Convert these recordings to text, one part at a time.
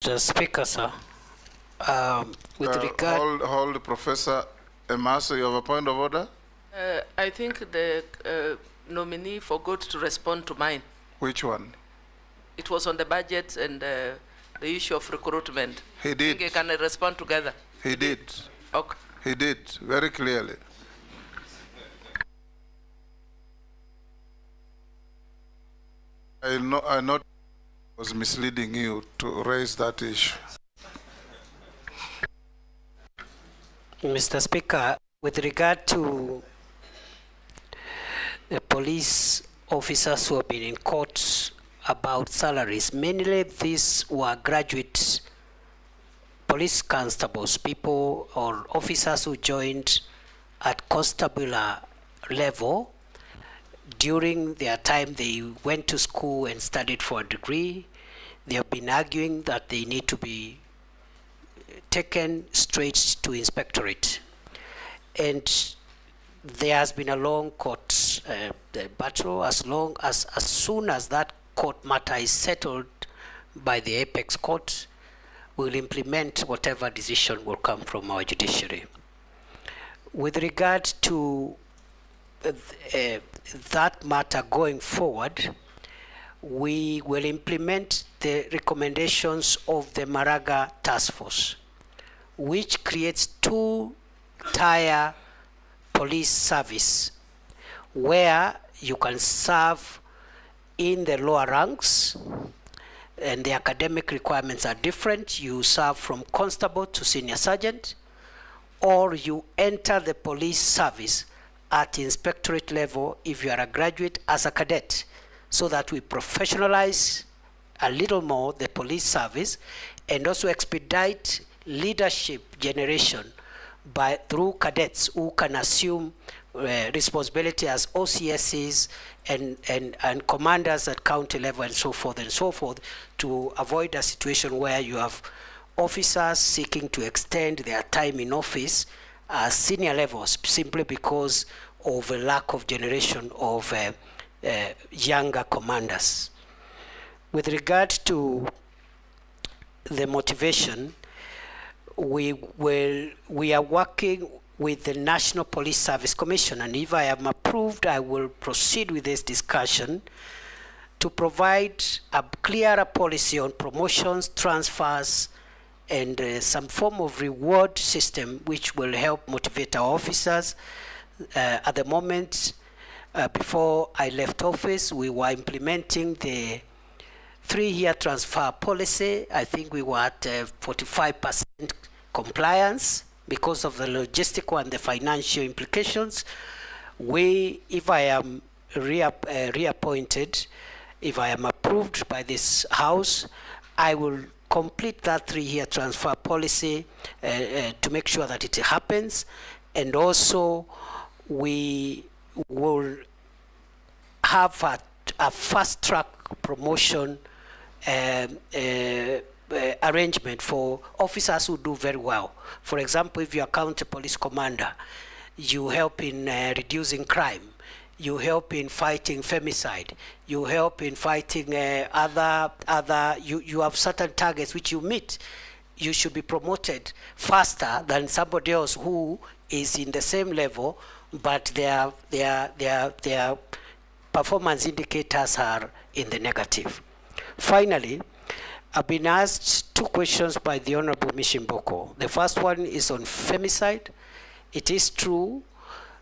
Mr. Speaker, sir, with regard... Hold, Professor Emaso, you have a point of order? I think the nominee forgot to respond to mine. Which one? It was on the budget and the issue of recruitment. He did. I think I can respond together. He did. Okay. He did, very clearly. I know I was misleading you to raise that issue. Mr. Speaker, with regard to the police officers who have been in court about salaries, mainly these were graduate police constables, people or officers who joined at constable level. During their time, they went to school and studied for a degree. They have been arguing that they need to be taken straight to inspectorate. And there has been a long court battle. As soon as that court matter is settled by the apex court, we'll implement whatever decision will come from our judiciary. With regard to that matter going forward, we will implement the recommendations of the Maraga Task Force, which creates two-tier police service where you can serve in the lower ranks, and the academic requirements are different. You serve from constable to senior sergeant, or you enter the police service at inspectorate level if you are a graduate as a cadet, so that we professionalize a little more the police service and also expedite leadership generation through cadets who can assume responsibility as OCSs and commanders at county level and so forth, to avoid a situation where you have officers seeking to extend their time in office at senior levels simply because of a lack of generation of younger commanders. With regard to the motivation, we are working with the National Police Service Commission, and if I am approved, I will proceed with this discussion to provide a clearer policy on promotions, transfers, and some form of reward system which will help motivate our officers. At the moment, before I left office, we were implementing the 3-year transfer policy. I think we were at 45% compliance because of the logistical and the financial implications. If I am reappointed, if I am approved by this House, I will complete that 3-year transfer policy to make sure that it happens. And also, we will have a fast-track promotion arrangement for officers who do very well. For example, if you are county police commander, you help in reducing crime, you help in fighting femicide, you help in fighting you have certain targets which you meet. You should be promoted faster than somebody else who is in the same level, but their performance indicators are in the negative. Finally, I've been asked 2 questions by the Honorable Mishimboko. The first one is on femicide. It is true,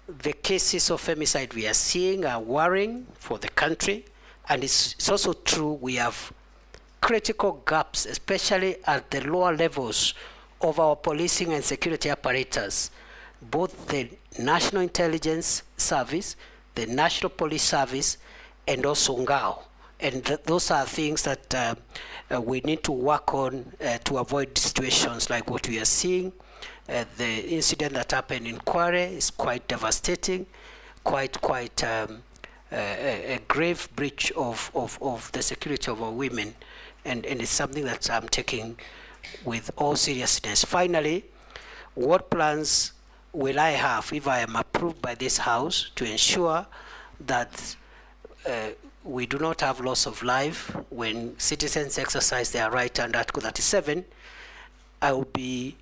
the cases of femicide we are seeing are worrying for the country, and it's also true we have critical gaps, especially at the lower levels of our policing and security apparatus, both the National Intelligence Service, the National Police Service, and also Ngao. And those are things that we need to work on to avoid situations like what we are seeing. The incident that happened in Kware is quite devastating, quite a grave breach of the security of our women, and it's something that I'm taking with all seriousness. Finally, what plans will I have if I am approved by this House to ensure that we do not have loss of life when citizens exercise their right under Article 37, I will be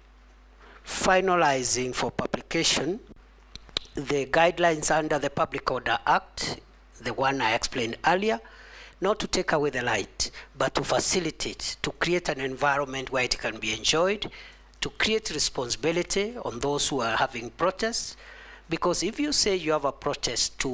finalizing for publication the guidelines under the Public Order Act, the one I explained earlier, not to take away the light, but to facilitate, to create an environment where it can be enjoyed, to create responsibility on those who are having protests. Because if you say you have a protest to